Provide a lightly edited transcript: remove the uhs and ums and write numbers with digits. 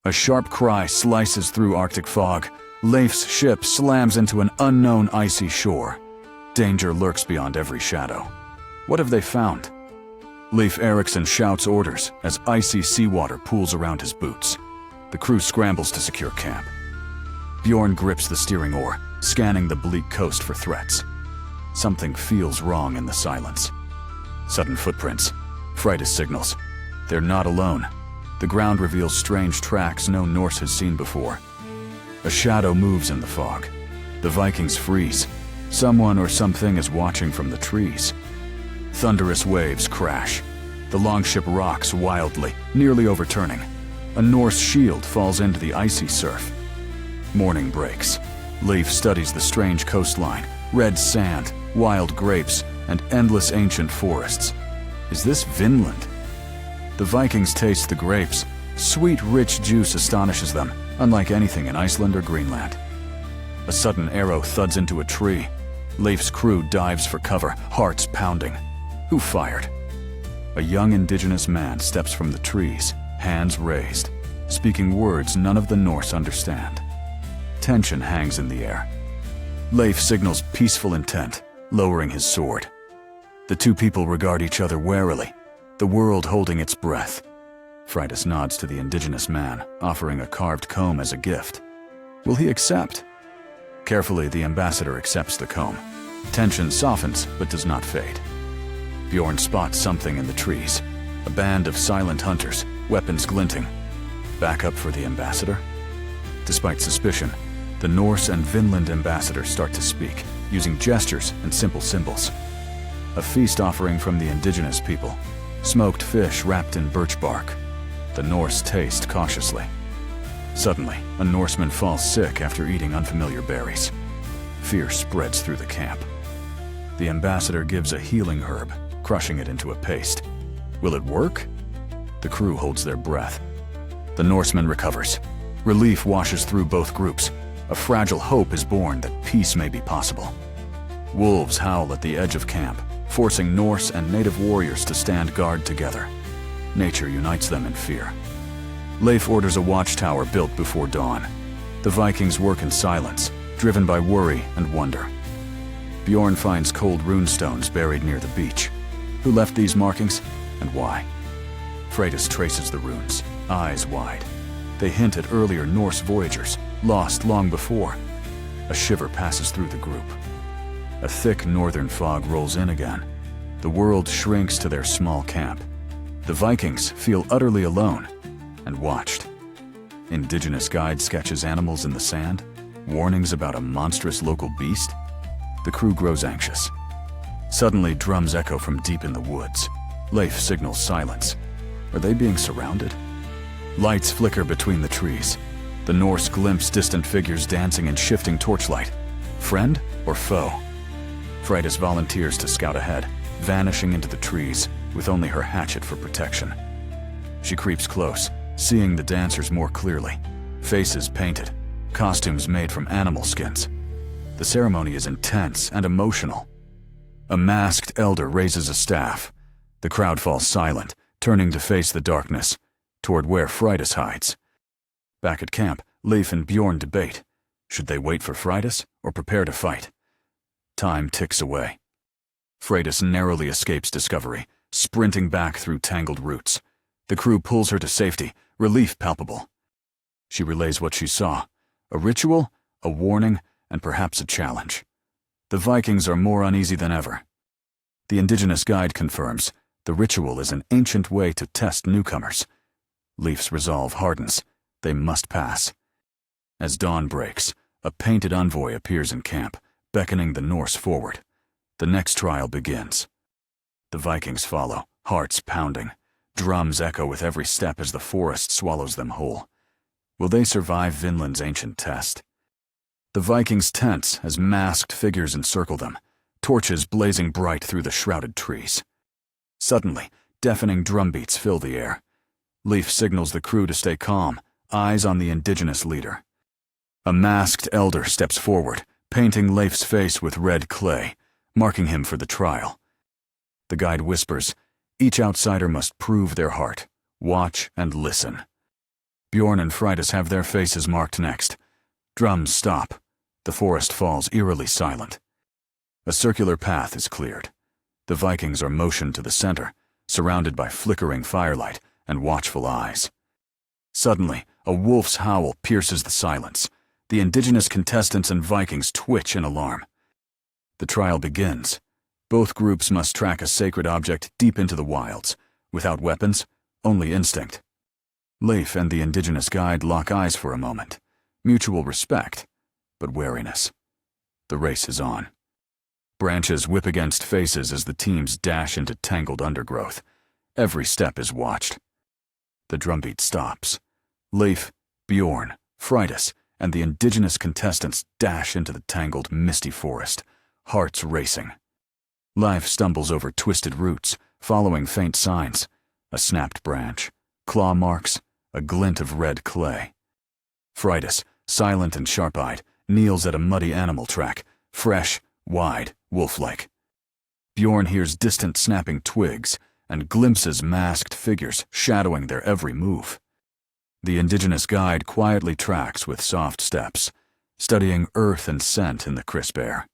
A sharp cry slices through Arctic fog. Leif's ship slams into an unknown icy shore. Danger lurks beyond every shadow. What have they found? Leif Erikson shouts orders as icy seawater pools around his boots. The crew scrambles to secure camp. Bjorn grips the steering oar, scanning the bleak coast for threats. Something feels wrong in the silence. Sudden footprints. Freydis signals. They're not alone. The ground reveals strange tracks no Norse has seen before. A shadow moves in the fog. The Vikings freeze. Someone or something is watching from the trees. Thunderous waves crash. The longship rocks wildly, nearly overturning. A Norse shield falls into the icy surf. Morning breaks. Leif studies the strange coastline, red sand, wild grapes, and endless ancient forests. Is this Vinland? The Vikings taste the grapes. Sweet, rich juice astonishes them, unlike anything in Iceland or Greenland. A sudden arrow thuds into a tree. Leif's crew dives for cover, hearts pounding. Who fired? A young indigenous man steps from the trees, hands raised, speaking words none of the Norse understand. Tension hangs in the air. Leif signals peaceful intent, lowering his sword. The two people regard each other warily, the world holding its breath. Freydis nods to the indigenous man, offering a carved comb as a gift. Will he accept? Carefully, the ambassador accepts the comb. Tension softens, but does not fade. Bjorn spots something in the trees. A band of silent hunters, weapons glinting. Back up for the ambassador? Despite suspicion, the Norse and Vinland ambassadors start to speak, using gestures and simple symbols. A feast offering from the indigenous people. Smoked fish wrapped in birch bark. The Norse taste cautiously. Suddenly, a Norseman falls sick after eating unfamiliar berries. Fear spreads through the camp. The ambassador gives a healing herb, crushing it into a paste. Will it work? The crew holds their breath. The Norseman recovers. Relief washes through both groups. A fragile hope is born that peace may be possible. Wolves howl at the edge of camp, forcing Norse and native warriors to stand guard together. Nature unites them in fear. Leif orders a watchtower built before dawn. The Vikings work in silence, driven by worry and wonder. Bjorn finds cold runestones buried near the beach. Who left these markings, and why? Freydis traces the runes, eyes wide. They hint at earlier Norse voyagers, lost long before. A shiver passes through the group. A thick northern fog rolls in again. The world shrinks to their small camp. The Vikings feel utterly alone and watched. Indigenous guide sketches animals in the sand, warnings about a monstrous local beast. The crew grows anxious. Suddenly, drums echo from deep in the woods. Leif signals silence. Are they being surrounded? Lights flicker between the trees. The Norse glimpse distant figures dancing in shifting torchlight. Friend or foe? Freydis volunteers to scout ahead, vanishing into the trees, with only her hatchet for protection. She creeps close, seeing the dancers more clearly. Faces painted, costumes made from animal skins. The ceremony is intense and emotional. A masked elder raises a staff. The crowd falls silent, turning to face the darkness, toward where Freydis hides. Back at camp, Leif and Bjorn debate. Should they wait for Freydis or prepare to fight? Time ticks away. Freydis narrowly escapes discovery, sprinting back through tangled roots. The crew pulls her to safety, relief palpable. She relays what she saw: a ritual, a warning, and perhaps a challenge. The Vikings are more uneasy than ever. The indigenous guide confirms the ritual is an ancient way to test newcomers. Leif's resolve hardens. They must pass. As dawn breaks, a painted envoy appears in camp, beckoning the Norse forward. The next trial begins. The Vikings follow, hearts pounding. Drums echo with every step as the forest swallows them whole. Will they survive Vinland's ancient test? The Vikings tense as masked figures encircle them, torches blazing bright through the shrouded trees. Suddenly, deafening drumbeats fill the air. Leif signals the crew to stay calm, eyes on the indigenous leader. A masked elder steps forward, painting Leif's face with red clay, marking him for the trial. The guide whispers, each outsider must prove their heart, watch and listen. Bjorn and Fridas have their faces marked next. Drums stop. The forest falls eerily silent. A circular path is cleared. The Vikings are motioned to the center, surrounded by flickering firelight and watchful eyes. Suddenly, a wolf's howl pierces the silence. The indigenous contestants and Vikings twitch in alarm. The trial begins. Both groups must track a sacred object deep into the wilds. Without weapons, only instinct. Leif and the indigenous guide lock eyes for a moment. Mutual respect, but wariness. The race is on. Branches whip against faces as the teams dash into tangled undergrowth. Every step is watched. The drumbeat stops. Leif, Bjorn, Fridas, and the indigenous contestants dash into the tangled, misty forest, hearts racing. Leif stumbles over twisted roots, following faint signs. A snapped branch, claw marks, a glint of red clay. Fridas, silent and sharp-eyed, kneels at a muddy animal track, fresh, wide, wolf-like. Bjorn hears distant snapping twigs and glimpses masked figures shadowing their every move. The indigenous guide quietly tracks with soft steps, studying earth and scent in the crisp air.